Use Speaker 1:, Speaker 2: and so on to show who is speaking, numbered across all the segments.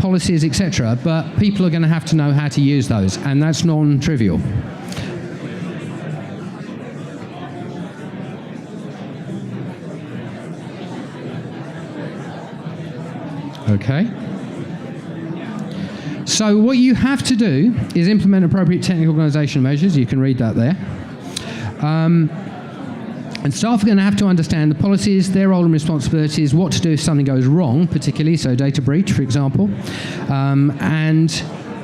Speaker 1: policies, etc. But people are going to have to know how to use those, and that's non-trivial. Okay. So what you have to do is implement appropriate technical organizational measures. You can read that there. And staff are going to have to understand the policies, their role and responsibilities, what to do if something goes wrong, particularly, so data breach, for example. And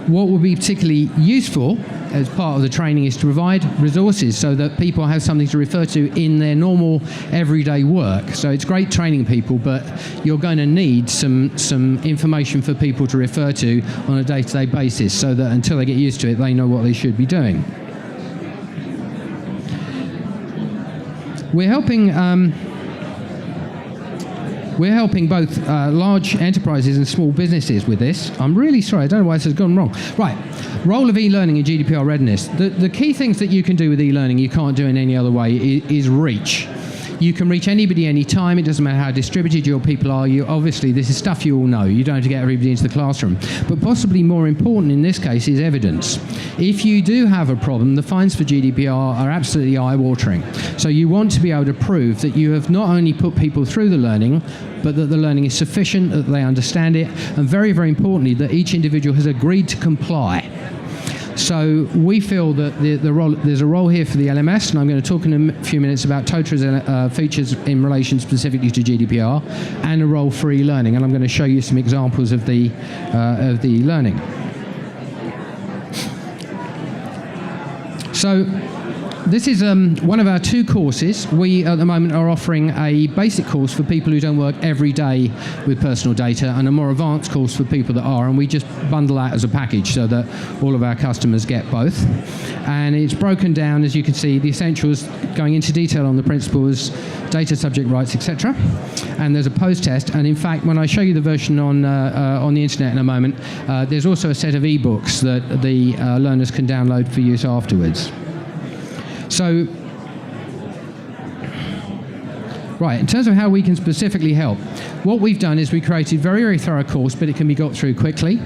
Speaker 1: what will be particularly useful as part of the training is to provide resources so that people have something to refer to in their normal everyday work. So it's great training people, but you're going to need some information for people to refer to on a day-to-day basis so that until they get used to it, they know what they should be doing. We're helping both large enterprises and small businesses with this. I'm really sorry, I don't know why this has gone wrong. Right, role of e-learning in GDPR readiness. The key things that you can do with e-learning you can't do in any other way is reach. You can reach anybody anytime. It doesn't matter how distributed your people are. Obviously, this is stuff you all know. You don't have to get everybody into the classroom. But possibly more important in this case is evidence. If you do have a problem, the fines for GDPR are absolutely eye-watering. So you want to be able to prove that you have not only put people through the learning, but that the learning is sufficient, that they understand it, and very, very importantly, that each individual has agreed to comply. So we feel that there's a role here for the LMS, and I'm going to talk in a few minutes about TOTRA's features in relation specifically to GDPR, and a role for e-learning, and I'm going to show you some examples of the learning. So this is one of our two courses. We, at the moment, are offering a basic course for people who don't work every day with personal data and a more advanced course for people that are, and we just bundle that as a package so that all of our customers get both. And it's broken down, as you can see, the essentials going into detail on the principles, data subject rights, etc. And there's a post-test, and in fact, when I show you the version on the internet in a moment, there's also a set of e-books that the learners can download for use afterwards. So, right, in terms of how we can specifically help, what we've done is we created a very, very thorough course, but it can be got through quickly.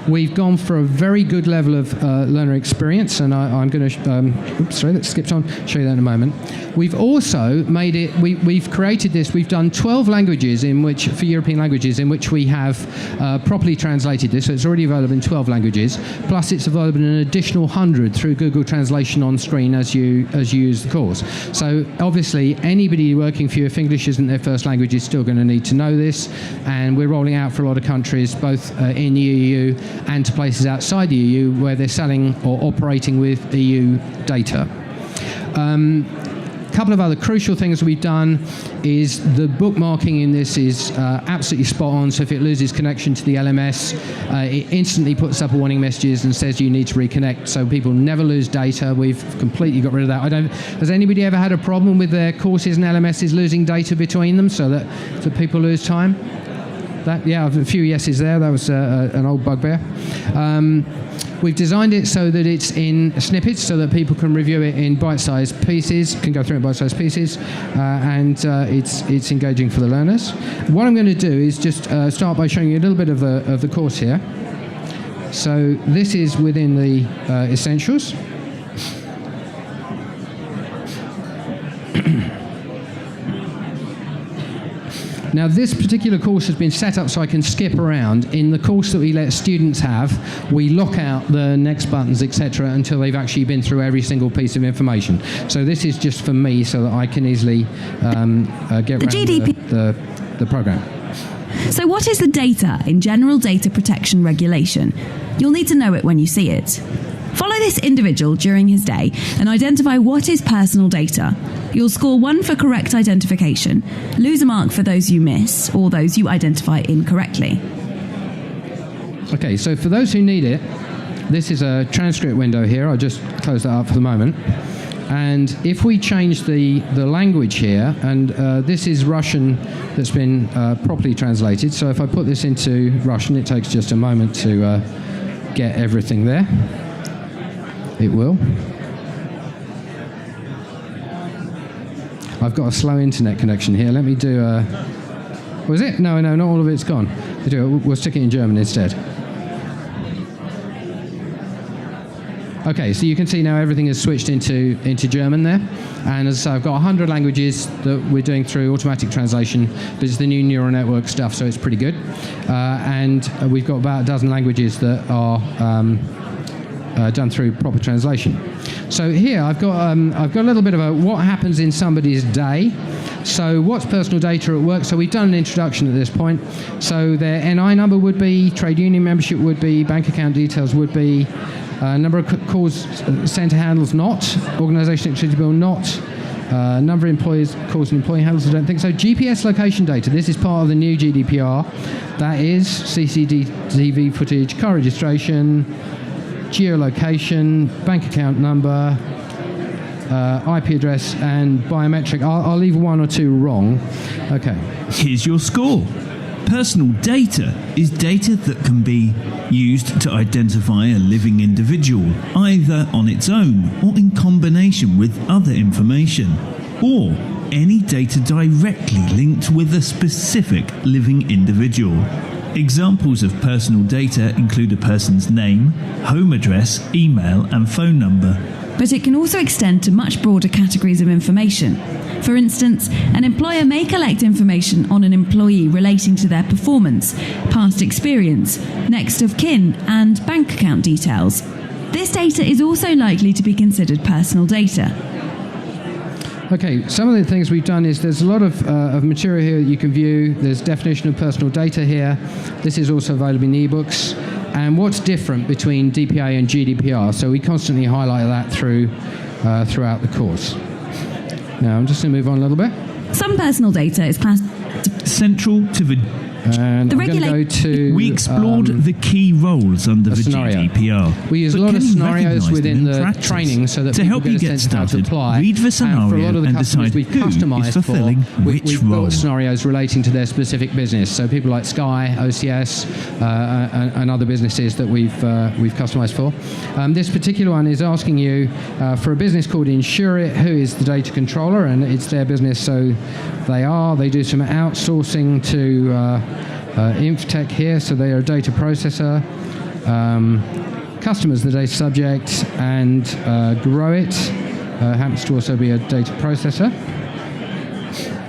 Speaker 1: We've gone for a very good level of learner experience, and I'm going to, oops, sorry, that skipped on, show you that in a moment. We've also made it, we've created this, we've done 12 languages in which, for European languages, in which we have properly translated this, so it's already available in 12 languages, plus it's available in an additional 100 through Google Translation on screen as you use the course. So obviously, anybody working for you, if English isn't their first language, is still going to need to know this, and we're rolling out for a lot of countries, both in the EU and to places outside the EU where they're selling or operating with EU data. A couple of other crucial things we've done is the bookmarking in this is absolutely spot on, so if it loses connection to the LMS, it instantly puts up a warning messages and says you need to reconnect, so people never lose data. We've completely got rid of that. Has anybody ever had a problem with their courses and LMSs losing data between them so that people lose time? Yeah, a few yeses there. That was an old bugbear. We've designed it so that it's in snippets so that people can review it in bite-sized pieces, can go through it in bite-sized pieces, and it's engaging for the learners. What I'm going to do is just start by showing you a little bit of the course here. So this is within the essentials. Now, this particular course has been set up so I can skip around. In the course that we let students have, we lock out the next buttons, etc., until they've actually been through every single piece of information. So this is just for me so that I can easily get around the program.
Speaker 2: So what is the data in General Data Protection Regulation? You'll need to know it when you see it. Follow this individual during his day and identify what is personal data. You'll score 1 for correct identification, lose a mark for those you miss or those you identify incorrectly.
Speaker 1: Okay, so for those who need it, this is a transcript window here. I'll just close that up for the moment. And if we change the language here, and this is Russian that's been properly translated, so if I put this into Russian, it takes just a moment to get everything there. It will. I've got a slow internet connection here. Let me do was it? No, not all of it's gone. They do. We'll stick it in German instead. Okay, so you can see now everything is switched into German there. And as I say, I've got 100 languages that we're doing through automatic translation, but it's the new neural network stuff, so it's pretty good. And we've got about a dozen languages that are done through proper translation. So here I've got a little bit of what happens in somebody's day. So what's personal data at work? So we've done an introduction at this point. So their NI number would be, trade union membership would be, bank account details would be, number of calls centre handles not, organisation activity bill not, number of employees calls and employee handles I don't think so. GPS location data, this is part of the new GDPR. That is CCTV footage, car registration, geolocation, bank account number, IP address and biometric. I'll leave one or two wrong. Okay.
Speaker 3: Here's your score. Personal data is data that can be used to identify a living individual, either on its own or in combination with other information, or any data directly linked with a specific living individual. Examples of personal data include a person's name, home address, email, and phone number.
Speaker 2: But it can also extend to much broader categories of information. For instance, an employer may collect information on an employee relating to their performance, past experience, next of kin, and bank account details. This data is also likely to be considered personal data.
Speaker 1: Okay, some of the things we've done is there's a lot of material here that you can view. There's definition of personal data here. This is also available in ebooks. And what's different between DPA and GDPR? So we constantly highlight that throughout the course. Now I'm just going to move on a little bit.
Speaker 2: Some personal data is classed
Speaker 3: central to the
Speaker 1: And I'm going to go to...
Speaker 3: We explored the key roles under the GDPR.
Speaker 1: We use a lot of scenarios within the training so that
Speaker 3: to help you get started, read the scenario and decide who is fulfilling which role.
Speaker 1: We've got scenarios relating to their specific business. So people like Sky, OCS, and other businesses that we've customized for. This particular one is asking you for a business called Insurit, who is the data controller, and it's their business, so they do some outsourcing to Inftech here, so they are a data processor. Customers, the data subject, and Growit happens to also be a data processor.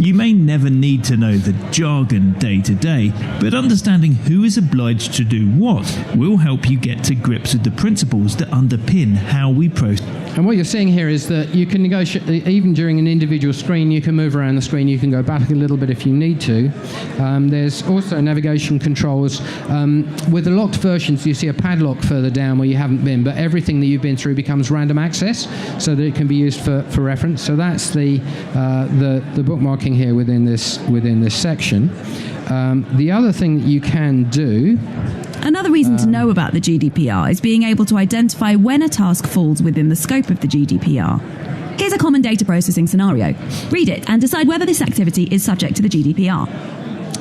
Speaker 3: You may never need to know the jargon day to day, but understanding who is obliged to do what will help you get to grips with the principles that underpin how we process.
Speaker 1: And what you're seeing here is that you can negotiate, even during an individual screen, you can move around the screen, you can go back a little bit if you need to. There's also navigation controls. With the locked versions, you see a padlock further down where you haven't been, but everything that you've been through becomes random access, so that it can be used for reference. So that's the bookmarking here within this section. The other thing that you can do...
Speaker 2: Another reason to know about the GDPR is being able to identify when a task falls within the scope of the GDPR. Here's a common data processing scenario. Read it and decide whether this activity is subject to the GDPR.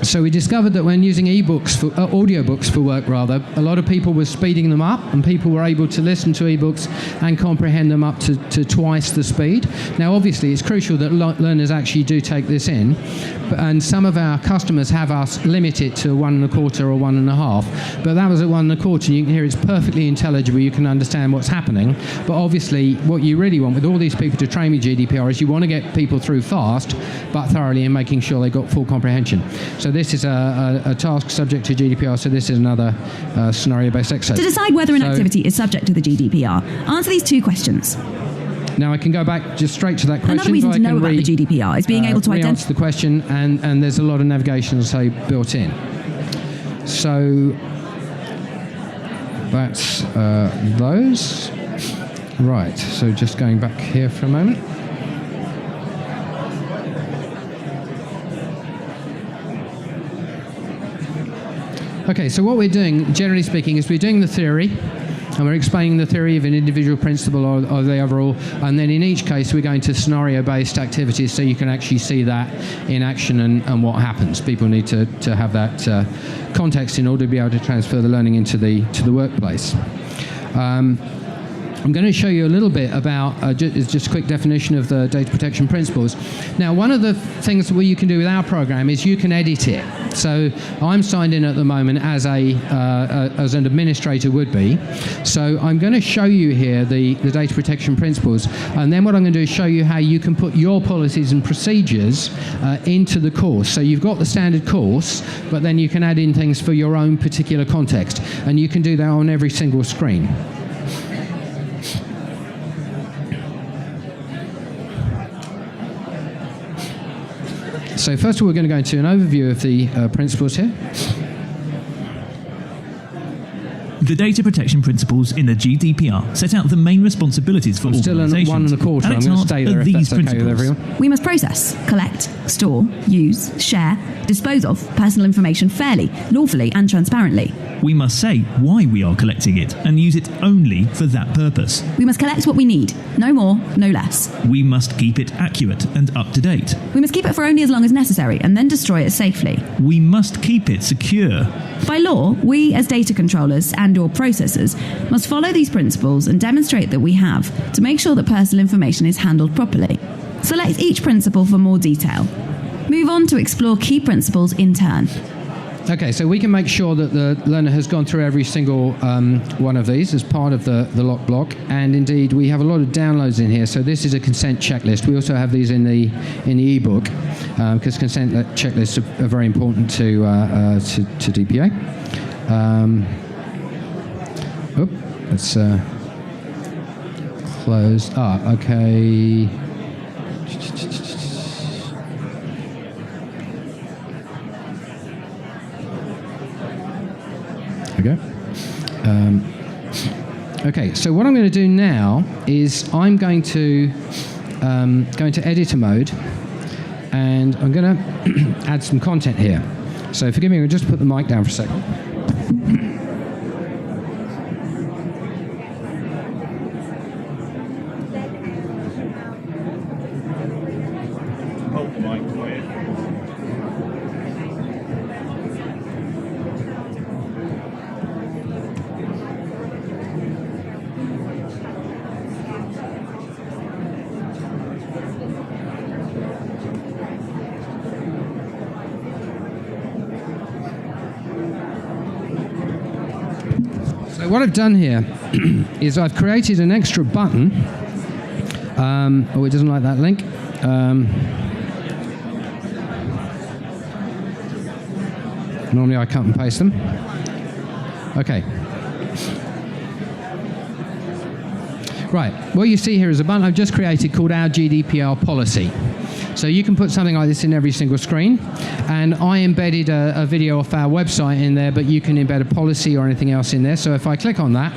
Speaker 1: So we discovered that when using ebooks, audiobooks for work rather, a lot of people were speeding them up, and people were able to listen to ebooks and comprehend them up to twice the speed. Now obviously it's crucial that learners actually do take this in, and some of our customers have us limit it to 1 1/4 or 1 1/2, but that was at 1 1/4. You can hear it's perfectly intelligible, you can understand what's happening, but obviously what you really want with all these people to train with GDPR is you want to get people through fast but thoroughly and making sure they got full comprehension. So this is a task subject to GDPR, so this is another scenario-based exercise.
Speaker 2: To decide whether an activity is subject to the GDPR, answer these two questions.
Speaker 1: Now I can go back just straight to that question.
Speaker 2: Another reason to know about the GDPR is being able to
Speaker 1: answer the question, and there's a lot of navigation, as I say, built in. So that's those. Right, so just going back here for a moment. Okay, so what we're doing, generally speaking, is we're doing the theory, and we're explaining the theory of an individual principle or the overall, and then in each case we're going to scenario-based activities so you can actually see that in action and what happens. People need to have that context in order to be able to transfer the learning into the workplace. I'm going to show you a little bit about just a quick definition of the data protection principles. Now, one of the things that you can do with our program is you can edit it. So I'm signed in at the moment as as an administrator would be. So I'm going to show you here the data protection principles, and then what I'm going to do is show you how you can put your policies and procedures into the course. So you've got the standard course, but then you can add in things for your own particular context, and you can do that on every single screen. So first of all, we're going to go into an overview of the principles here.
Speaker 3: The data protection principles in the GDPR set out the main responsibilities for organisations.
Speaker 1: Still at 1 1/4. I'm going to stay there if that's okay with everyone.
Speaker 2: We must process, collect, store, use, share, dispose of personal information fairly, lawfully and transparently.
Speaker 3: We must say why we are collecting it and use it only for that purpose.
Speaker 2: We must collect what we need, no more, no less.
Speaker 3: We must keep it accurate and up to date.
Speaker 2: We must keep it for only as long as necessary and then destroy it safely.
Speaker 3: We must keep it secure.
Speaker 2: By law, we as data controllers and/or processors must follow these principles and demonstrate that we have to make sure that personal information is handled properly. Select each principle for more detail. Move on to explore key principles in turn.
Speaker 1: Okay, so we can make sure that the learner has gone through every single one of these as part of the lock block, and indeed we have a lot of downloads in here. So this is a consent checklist. We also have these in the ebook because consent checklists are very important to DPA. Let's close. Okay. Okay. Okay, so what I'm going to do now is I'm going to go into editor mode, and I'm going to add some content here. So forgive me, I'll just put the mic down for a second. So what I've done here is I've created an extra button. Oh, it doesn't like that link. Normally I cut and paste them. Okay. Right, what you see here is a button I've just created called our GDPR Policy. So you can put something like this in every single screen, and I embedded a video off our website in there, but you can embed a policy or anything else in there. So if I click on that,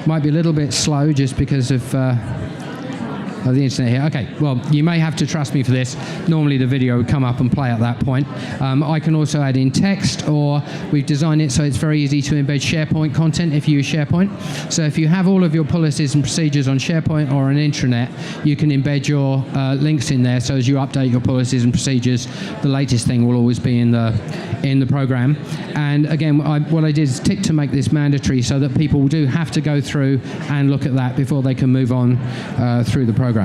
Speaker 1: might be a little bit slow just because of the internet here. Okay, well, you may have to trust me for this. Normally the video would come up and play at that point. I can also add in text, or we've designed it so it's very easy to embed SharePoint content if you use SharePoint. So if you have all of your policies and procedures on SharePoint or an intranet, you can embed your links in there, so as you update your policies and procedures, the latest thing will always be in the program. And again, what I did is tick to make this mandatory so that people do have to go through and look at that before they can move on through the program.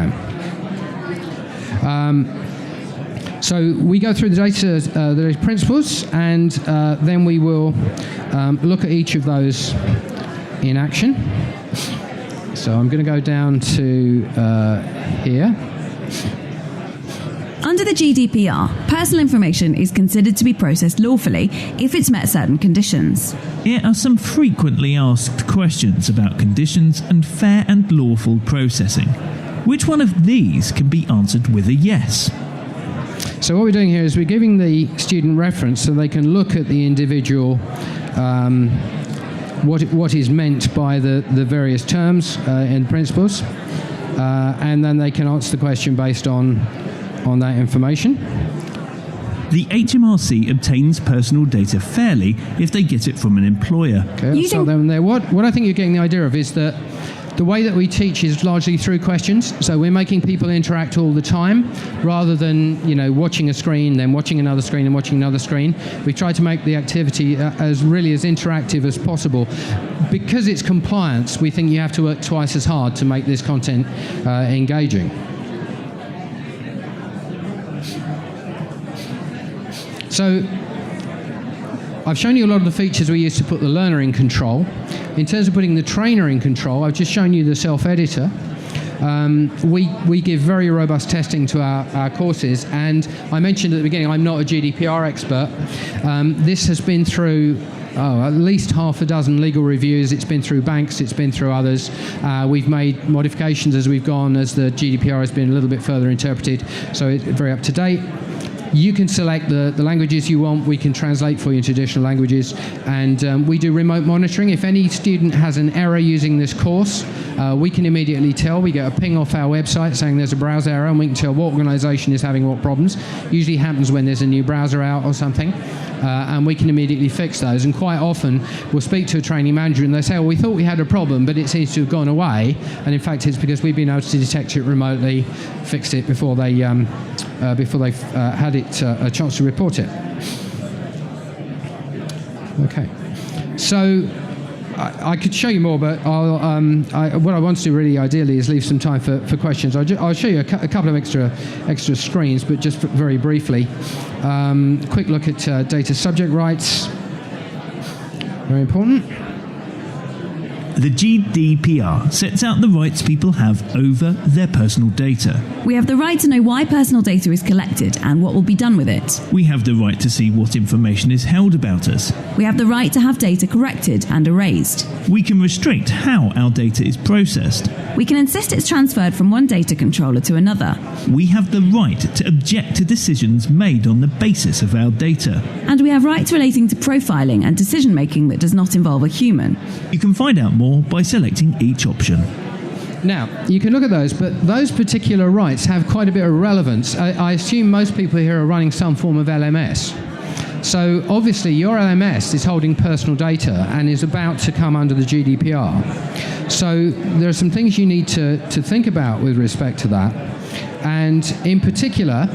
Speaker 1: So we go through the data principles, and then we will look at each of those in action. So I'm going to go down to here.
Speaker 2: Under the GDPR, personal information is considered to be processed lawfully if it's met certain conditions.
Speaker 3: Here are some frequently asked questions about conditions and fair and lawful processing. Which one of these can be answered with a yes?
Speaker 1: So what we're doing here is we're giving the student reference so they can look at the individual, what is meant by the various terms and principles, and then they can answer the question based on that information.
Speaker 3: The HMRC obtains personal data fairly if they get it from an employer.
Speaker 1: Okay, I'll start them there. What I think you're getting the idea of is that The way that we teach is largely through questions. So we're making people interact all the time, rather than watching a screen, then watching another screen, and watching another screen. We try to make the activity as interactive as possible. Because it's compliance, we think you have to work twice as hard to make this content engaging. So I've shown you a lot of the features we use to put the learner in control. In terms of putting the trainer in control, I've just shown you the self-editor. We give very robust testing to our courses, and I mentioned at the beginning I'm not a GDPR expert. This has been through at least half a dozen legal reviews. It's been through banks, it's been through others. We've made modifications as we've gone, as the GDPR has been a little bit further interpreted, so it's very up to date. You can select the languages you want. We can translate for you into additional languages, and we do remote monitoring. If any student has an error using this course, we can immediately tell. We get a ping off our website saying there's a browser error, and we can tell what organisation is having what problems. Usually happens when there's a new browser out or something, and we can immediately fix those. And quite often we'll speak to a training manager and they say, well, we thought we had a problem, but it seems to have gone away, and in fact it's because we've been able to detect it remotely, fixed it before they had a chance to report it. Okay, so I could show you more, but what I want to do really ideally is leave some time for questions. I'll show you a couple of extra screens, but just very briefly. Quick look at data subject rights. Very important.
Speaker 3: The GDPR sets out the rights people have over their personal data.
Speaker 2: We have the right to know why personal data is collected and what will be done with it.
Speaker 3: We have the right to see what information is held about us.
Speaker 2: We have the right to have data corrected and erased.
Speaker 3: We can restrict how our data is processed.
Speaker 2: We can insist it's transferred from one data controller to another.
Speaker 3: We have the right to object to decisions made on the basis of our data.
Speaker 2: And we have rights relating to profiling and decision-making that does not involve a human.
Speaker 3: You can find out more by selecting each option.
Speaker 1: Now, you can look at those, but those particular rights have quite a bit of relevance. I assume most people here are running some form of LMS. So obviously your LMS is holding personal data and is about to come under the GDPR. So there are some things you need to think about with respect to that. And in particular,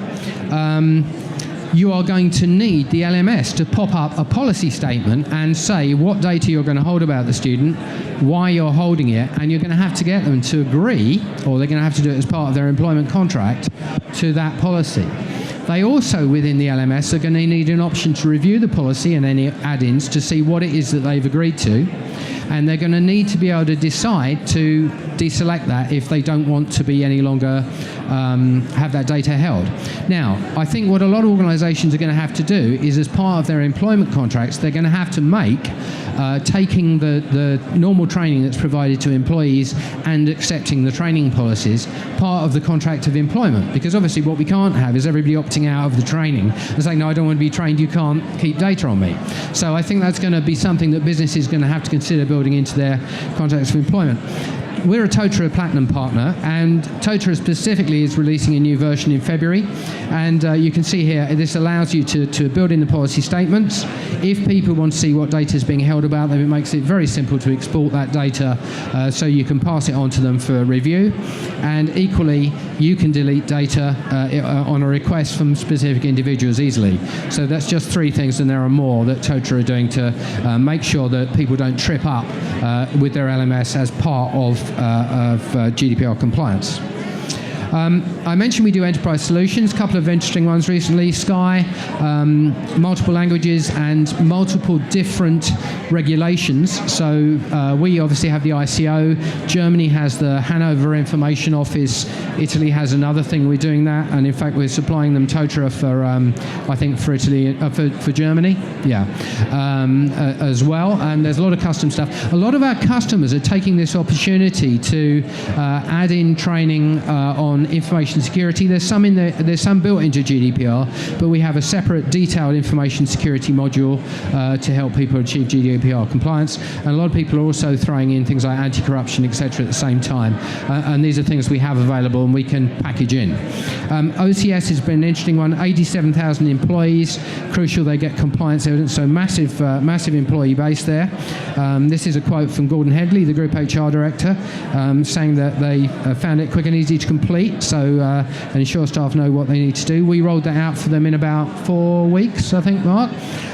Speaker 1: you are going to need the LMS to pop up a policy statement and say what data you're going to hold about the student, why you're holding it, and you're going to have to get them to agree, or they're going to have to do it as part of their employment contract, to that policy. They also, within the LMS, are going to need an option to review the policy and any add-ins to see what it is that they've agreed to. And they're going to need to be able to decide to deselect that if they don't want to be any longer have that data held. Now, I think what a lot of organisations are going to have to do is, as part of their employment contracts, they're going to have to make taking the normal training that's provided to employees and accepting the training policies part of the contract of employment. Because obviously what we can't have is everybody opting out of the training and saying, no, I don't want to be trained, you can't keep data on me. So I think that's going to be something that businesses are going to have to consider building into their contracts of employment. We're a TOTRA Platinum partner, and TOTRA specifically is releasing a new version in February, and you can see here this allows you to build in the policy statements. If people want to see what data is being held about them, it makes it very simple to export that data so you can pass it on to them for review, and equally you can delete data on a request from specific individuals easily. So that's just 3 things, and there are more that TOTRA are doing to make sure that people don't trip up with their LMS as part of GDPR compliance. I mentioned we do enterprise solutions, a couple of interesting ones recently, Sky, multiple languages and multiple different regulations. So we obviously have the ICO, Germany has the Hanover Information Office, Italy has another thing, we're doing that, and in fact we're supplying them TOTRA for, I think for Italy, for Germany, as well, and there's a lot of custom stuff. A lot of our customers are taking this opportunity to add in training on information security. There's some in there, there's some built into GDPR, but we have a separate detailed information security module to help people achieve GDPR compliance. And a lot of people are also throwing in things like anti-corruption, etc. at the same time. And these are things we have available and we can package in. OCS has been an interesting one. 87,000 employees. Crucial they get compliance evidence. So massive employee base there. This is a quote from Gordon Headley, the Group HR Director, saying that they found it quick and easy to complete, so and ensure staff know what they need to do. We rolled that out for them in about 4 weeks, I think, Mark.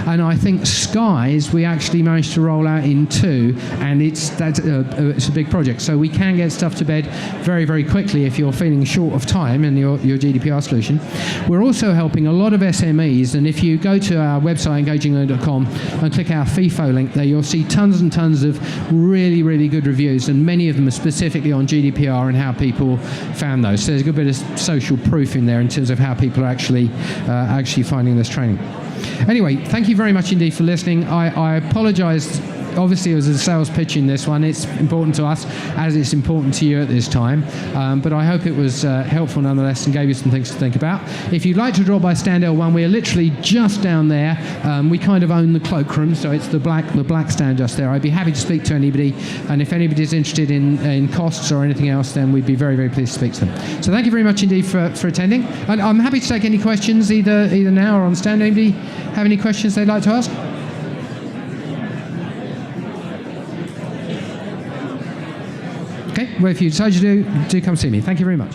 Speaker 1: And I think Skies we actually managed to roll out in 2, and it's a big project. So we can get stuff to bed very, very quickly if you're feeling short of time in your GDPR solution. We're also helping a lot of SMEs, and if you go to our website, engaginglearning.com, and click our FIFO link there, you'll see tons and tons of really, really good reviews, and many of them are specifically on GDPR and how people found those. So there's a good bit of social proof in there in terms of how people are actually finding this training. Anyway, thank you very much indeed for listening. I apologise. Obviously, it was a sales pitch in this one. It's important to us as it's important to you at this time. But I hope it was helpful nonetheless and gave you some things to think about. If you'd like to drop by Stand L1, we're literally just down there. We kind of own the cloakroom, so it's the black stand just there. I'd be happy to speak to anybody. And if anybody's interested in costs or anything else, then we'd be very, very pleased to speak to them. So thank you very much indeed for attending. And I'm happy to take any questions either now or on stand. Anybody have any questions they'd like to ask? Okay, well, if you decide to do come see me. Thank you very much.